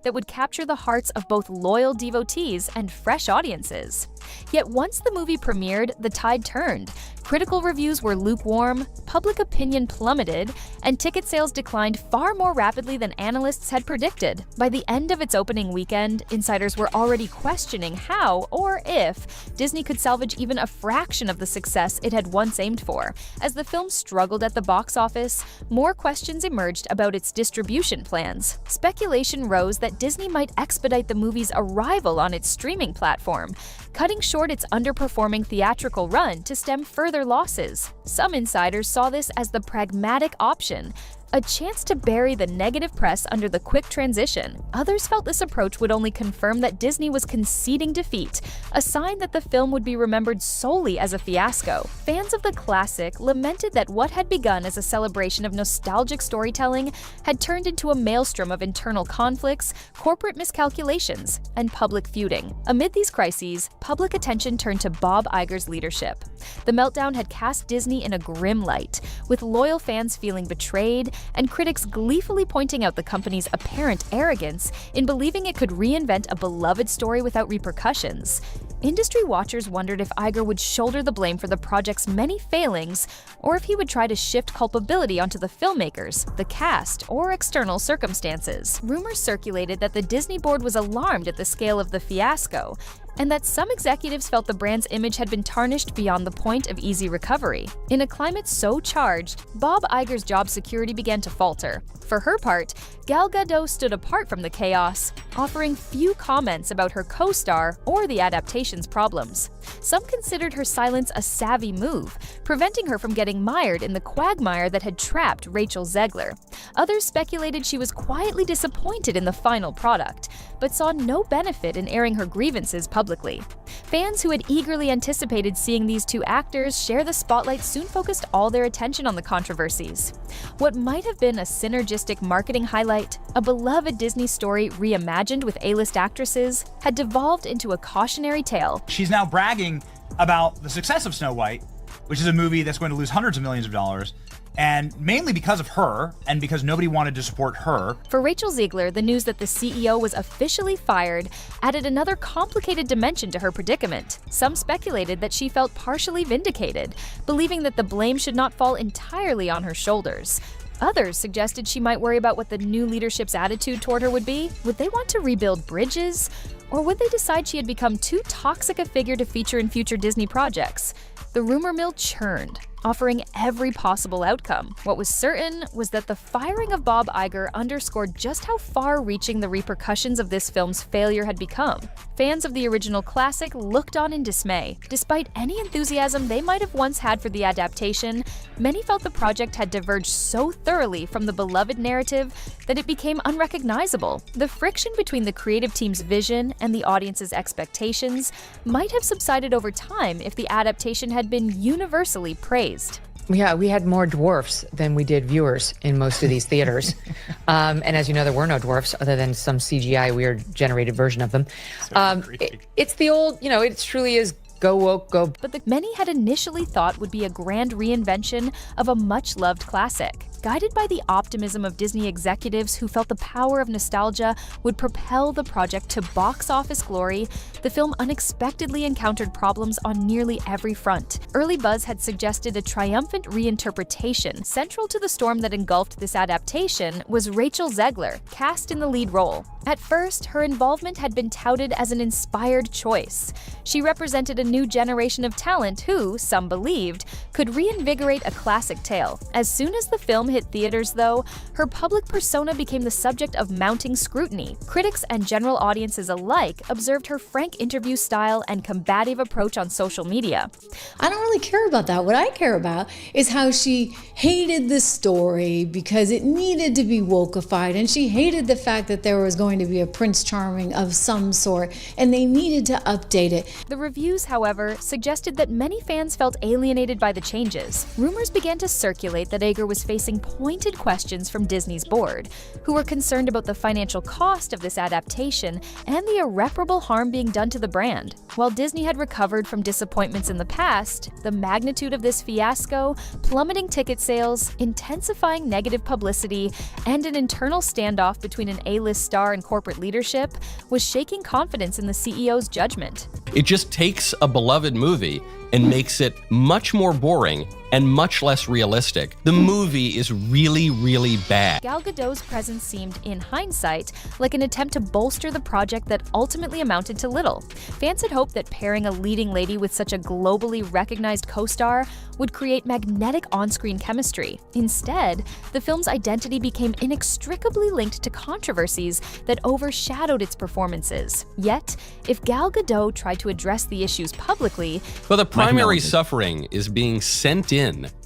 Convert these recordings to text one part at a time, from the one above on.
that would capture the hearts of both loyal devotees and fresh audiences. Yet once the movie premiered, the tide turned. Critical reviews were lukewarm, public opinion plummeted, and ticket sales declined far more rapidly than analysts had predicted. By the end of its opening weekend, insiders were already questioning how, or if, Disney could salvage even a fraction of the success it had once aimed for. As the film struggled at the box office, more questions emerged about its distribution plans. Speculation rose that Disney might expedite the movie's arrival on its streaming platform, cutting short its underperforming theatrical run to stem further losses. Some insiders saw this as the pragmatic option, a chance to bury the negative press under the quick transition. Others felt this approach would only confirm that Disney was conceding defeat, a sign that the film would be remembered solely as a fiasco. Fans of the classic lamented that what had begun as a celebration of nostalgic storytelling had turned into a maelstrom of internal conflicts, corporate miscalculations, and public feuding. Amid these crises, public attention turned to Bob Iger's leadership. The meltdown had cast Disney in a grim light, with loyal fans feeling betrayed and critics gleefully pointing out the company's apparent arrogance in believing it could reinvent a beloved story without repercussions. Industry watchers wondered if Iger would shoulder the blame for the project's many failings, or if he would try to shift culpability onto the filmmakers, the cast, or external circumstances. Rumors circulated that the Disney board was alarmed at the scale of the fiasco, and that some executives felt the brand's image had been tarnished beyond the point of easy recovery. In a climate so charged, Bob Iger's job security began to falter. For her part, Gal Gadot stood apart from the chaos, offering few comments about her co-star or the adaptation's problems. Some considered her silence a savvy move, preventing her from getting mired in the quagmire that had trapped Rachel Zegler. Others speculated she was quietly disappointed in the final product, but saw no benefit in airing her grievances publicly. Fans who had eagerly anticipated seeing these two actors share the spotlight soon focused all their attention on the controversies. What might have been a synergistic marketing highlight, a beloved Disney story reimagined with A-list actresses, had devolved into a cautionary tale. She's now bragging about the success of Snow White, which is a movie that's going to lose hundreds of millions of dollars, and mainly because of her, and because nobody wanted to support her. For Rachel Zegler, the news that the CEO was officially fired added another complicated dimension to her predicament. Some speculated that she felt partially vindicated, believing that the blame should not fall entirely on her shoulders. Others suggested she might worry about what the new leadership's attitude toward her would be. Would they want to rebuild bridges? Or would they decide she had become too toxic a figure to feature in future Disney projects? The rumor mill churned, offering every possible outcome. What was certain was that the firing of Bob Iger underscored just how far-reaching the repercussions of this film's failure had become. Fans of the original classic looked on in dismay. Despite any enthusiasm they might have once had for the adaptation, many felt the project had diverged so thoroughly from the beloved narrative that it became unrecognizable. The friction between the creative team's vision and the audience's expectations might have subsided over time if the adaptation had been universally praised. Yeah, we had more dwarfs than we did viewers in most of these theaters. And as you know, there were no dwarfs other than some CGI weird generated version of them. It's the old, it truly is go woke, go. But many had initially thought would be a grand reinvention of a much-loved classic. Guided by the optimism of Disney executives who felt the power of nostalgia would propel the project to box office glory, the film unexpectedly encountered problems on nearly every front. Early buzz had suggested a triumphant reinterpretation. Central to the storm that engulfed this adaptation was Rachel Zegler, cast in the lead role. At first, her involvement had been touted as an inspired choice. She represented a new generation of talent who, some believed, could reinvigorate a classic tale. As soon as the film hit theaters, though, her public persona became the subject of mounting scrutiny. Critics and general audiences alike observed her frank interview style and combative approach on social media. I don't really care about that. What I care about is how she hated the story because it needed to be wokeified, and she hated the fact that there was going to be a Prince Charming of some sort, and they needed to update it. The reviews however, suggested that many fans felt alienated by the changes. Rumors began to circulate that Ager was facing pointed questions from Disney's board, who were concerned about the financial cost of this adaptation and the irreparable harm being done to the brand. While Disney had recovered from disappointments in the past, the magnitude of this fiasco, plummeting ticket sales, intensifying negative publicity, and an internal standoff between an A-list star and corporate leadership was shaking confidence in the CEO's judgment. It just takes a beloved movie and makes it much more boring and much less realistic. The movie is really, really bad. Gal Gadot's presence seemed, in hindsight, like an attempt to bolster the project that ultimately amounted to little. Fans had hoped that pairing a leading lady with such a globally recognized co-star would create magnetic on-screen chemistry. Instead, the film's identity became inextricably linked to controversies that overshadowed its performances. Yet, if Gal Gadot tried to address the issues publicly, Well, the primary suffering is being sent in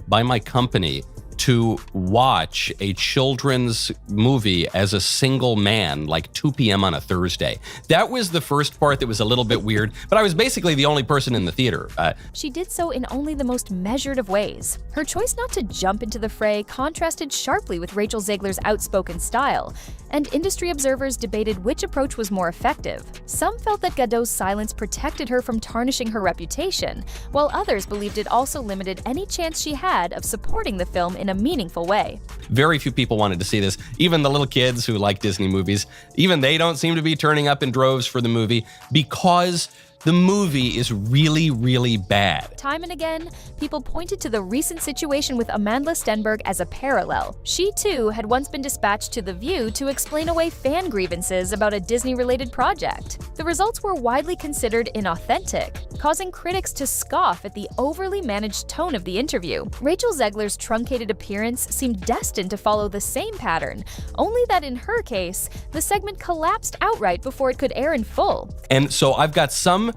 by my company to watch a children's movie as a single man, like 2 p.m. on a Thursday. That was the first part that was a little bit weird, but I was basically the only person in the theater. she did so in only the most measured of ways. Her choice not to jump into the fray contrasted sharply with Rachel Zegler's outspoken style, and industry observers debated which approach was more effective. Some felt that Gadot's silence protected her from tarnishing her reputation, while others believed it also limited any chance she had of supporting the film in a meaningful way. Very few people wanted to see this. Even the little kids who like Disney movies, even they don't seem to be turning up in droves for the movie because the movie is really, really bad. Time and again, people pointed to the recent situation with Amandla Stenberg as a parallel. She, too, had once been dispatched to The View to explain away fan grievances about a Disney-related project. The results were widely considered inauthentic, causing critics to scoff at the overly managed tone of the interview. Rachel Zegler's truncated appearance seemed destined to follow the same pattern, only that in her case, the segment collapsed outright before it could air in full. And so I've got some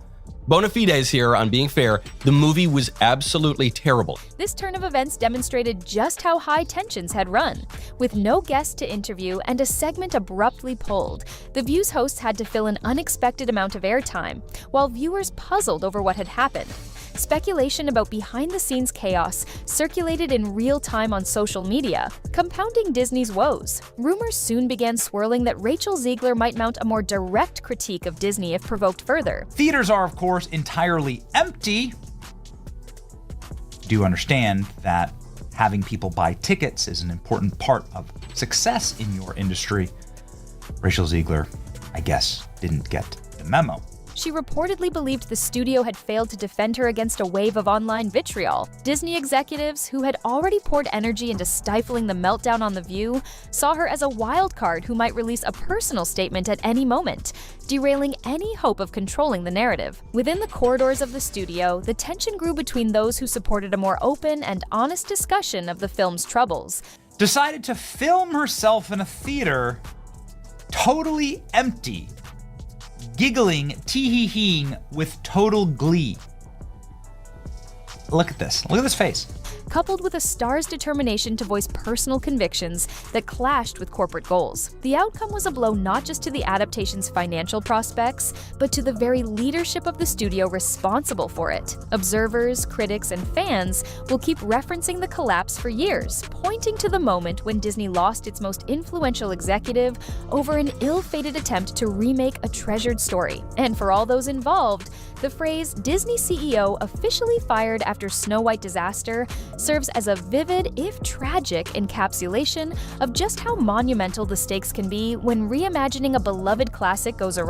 bona fides here on being fair. The movie was absolutely terrible. This turn of events demonstrated just how high tensions had run. With no guest to interview and a segment abruptly pulled, The View's hosts had to fill an unexpected amount of airtime, while viewers puzzled over what had happened. Speculation about behind-the-scenes chaos circulated in real time on social media, compounding Disney's woes. Rumors soon began swirling that Rachel Zegler might mount a more direct critique of Disney if provoked further. Theaters are, of course, entirely empty. Do you understand that having people buy tickets is an important part of success in your industry? Rachel Zegler, I guess, didn't get the memo. She reportedly believed the studio had failed to defend her against a wave of online vitriol. Disney executives, who had already poured energy into stifling the meltdown on The View, saw her as a wild card who might release a personal statement at any moment, derailing any hope of controlling the narrative. Within the corridors of the studio, the tension grew between those who supported a more open and honest discussion of the film's troubles. Decided to film herself in a theater totally empty, giggling, tee-hee-heeing with total glee. Look at this. Look at this face. Coupled with a star's determination to voice personal convictions that clashed with corporate goals. The outcome was a blow not just to the adaptation's financial prospects, but to the very leadership of the studio responsible for it. Observers, critics, and fans will keep referencing the collapse for years, pointing to the moment when Disney lost its most influential executive over an ill-fated attempt to remake a treasured story. And for all those involved, the phrase Disney CEO officially fired after Snow White disaster serves as a vivid, if tragic, encapsulation of just how monumental the stakes can be when reimagining a beloved classic goes awry.